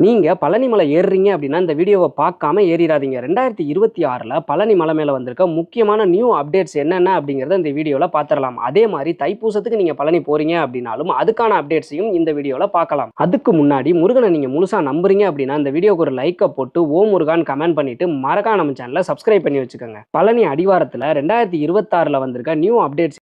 நீங்க பழனி மலை ஏறுறீங்க அப்படின்னா இந்த வீடியோவை பார்க்காம ஏறிடாதீங்க. 2026ல பழனி மலை மேல வந்திருக்க முக்கியமான நியூ அப்டேட்ஸ் என்னென்ன அப்படிங்கறத இந்த வீடியோல பார்த்திடலாம். அதே மாதிரி தைப்பூசத்துக்கு நீங்க பழனி போறீங்க அப்படின்னாலும் அதுக்கான அப்டேட்ஸையும் இந்த வீடியோல பார்க்கலாம். அதுக்கு முன்னாடி முருகனை நீங்க முழுசா நம்புறீங்க அப்படின்னா இந்த வீடியோக்கு ஒரு லைக்கை போட்டு ஓ முருகான் கமெண்ட் பண்ணிட்டு மறக்காம நம்ம சேனலை சப்ஸ்கிரைப் பண்ணி வச்சுக்கோங்க. பழனி அடிவாரத்துல 2026ல வந்திருக்க நியூ அப்டேட்ஸ்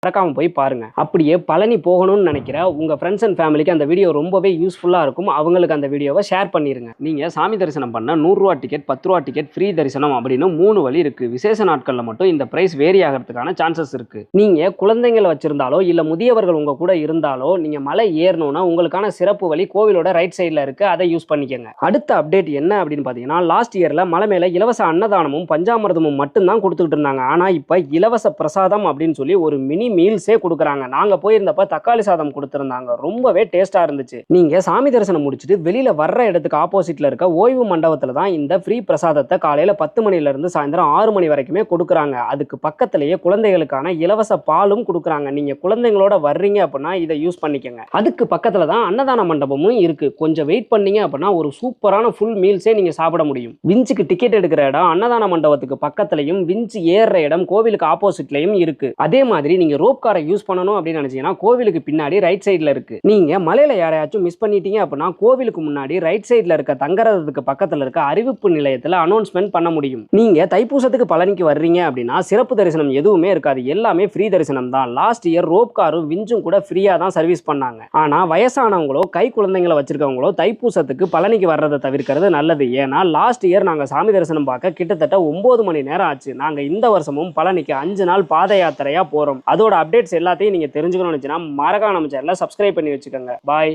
மறக்காம போய் பாருங்க. அப்படியே பழனி போகணும்னு நினைக்கிற உங்க ஃப்ரெண்ட்ஸ் அண்ட் ஃபேமிலிக்கு அந்த வீடியோ ரொம்பவே யூஸ்ஃபுல்லா இருக்கும். அவங்களுக்கு அந்த வீடியோவை ஷேர் பண்ணிருங்க. நீங்க சாமி தரிசனம் பண்ண 100 ரூபா டிக்கெட், 10 ரூபா டிக்கெட், ஃப்ரீ தரிசனம் அப்படின்னு 3 வழி இருக்கு. விசேஷ நாட்கள்ல மட்டும் இந்த பிரைஸ் வேரி ஆகிறதுக்கான சான்சஸ் இருக்கு. நீங்க குழந்தைங்களை வச்சிருந்தாலோ இல்ல முதியவர்கள் உங்க கூட இருந்தாலோ நீங்க மலை ஏறணும்னா உங்களுக்கான சிறப்பு வழி கோவிலோட ரைட் சைட்ல இருக்கு. அதை யூஸ் பண்ணிக்கங்க. அடுத்த அப்டேட் என்ன அப்படின்னு பாத்தீங்கன்னா, லாஸ்ட் இயர்ல மலை மேல இலவச அன்னதானமும் பஞ்சாமிர்தமும் மட்டும்தான் கொடுத்துட்டு இருந்தாங்க. ஆனா இப்ப இலவச பிரசாதம் அப்படின்னு சொல்லி ஒரு மினி மீல்ஸே கொடுக்குறாங்க. நாங்க போயிருந்தப்ப தக்காளி சாதம் கொடுத்திருந்தாங்க. ரொம்பவே டேஸ்டா இருந்துச்சு. நீங்க சாமி தரிசனம் முடிச்சுட்டு வெளியில வர்ற இடத்துக்கு ஆப்போசிட்ல இருக்க ஓய்வு மண்டபத்துல தான் இந்த ஃப்ரீ பிரசாதத்தை காலையில 10 மணில இருந்து சாயந்தரம் 6 மணி வரைக்குமே கொடுக்குறாங்க. அதுக்கு பக்கத்திலேயே குழந்தைகளுக்கான இலவச பாலும் கொடுக்குறாங்க. நீங்க குழந்தைங்களோட வர்றீங்க அப்படின்னா இதை யூஸ் பண்ணிக்கங்க. அதுக்கு பக்கத்துல தான் அன்னதான மண்டபமும் இருக்கு. கொஞ்சம் வெயிட் பண்ணீங்க அப்படின்னா ஒரு சூப்பரான ஃபுல் மீல்ஸே நீங்க சாப்பிட முடியும். விஞ்சுக்கு டிக்கெட் எடுக்கிற இடம் அன்னதான மண்டபத்துக்கு பக்கத்துலயும் விஞ்சு ஏறுற இடம் கோவிலுக்கு ஆப்போசிட்லயும் இருக்கு. அதே மாதிரி நீங்க ரோப் காரை யூஸ் பண்ணணும் அப்படின்னு நினைச்சீங்கன்னா கோவிலுக்கு பின்னாடி ரைட் சைட்ல இருக்கு. நீங்க மலையில யாரையாச்சும் மிஸ் பண்ணிட்டீங்க அப்படின்னா கோவிலுக்கு முன்னாடி ரைட் சைட்ல இருக்க தங்கறதுக்கு பக்கத்துல இருக்க அறிவிப்பு நிலையத்துல அனௌன்ஸ்மெண்ட் பண்ண முடியும். நீங்க தைப்பூசத்துக்கு பழனிக்கு வர்றீங்க அப்படின்னா சிறப்பு தரிசனம் எதுவுமே இருக்காது. எல்லாமே ஃப்ரீ தரிசனம் தான். லாஸ்ட் இயர் ரோப் காரும் விஞ்சும் கூட ஃப்ரீயா தான் சர்வீஸ் பண்ணாங்க. ஆனா வயசானவங்களோ கை குழந்தைங்களை வச்சிருக்கவங்களோ தைப்பூசத்துக்கு பழனிக்கு வர்றதை தவிர்க்கிறது நல்லது. ஏன்னா லாஸ்ட் இயர் நாங்க சாமி தரிசனம் பார்க்க கிட்டத்தட்ட 9 மணி நேரம் ஆச்சு. நாங்க இந்த வருஷமும் பழனிக்கு 5 நாள் பாத யாத்திரையா போறோம். அதோட அப்டேட்ஸ் எல்லாத்தையும் நீங்க தெரிஞ்சுக்கணும்னு நினைச்சீங்கன்னா மறக்காம நம்ம சேனலை சப்ஸ்கிரைப் பண்ணி வச்சுக்கோங்க. பாய்.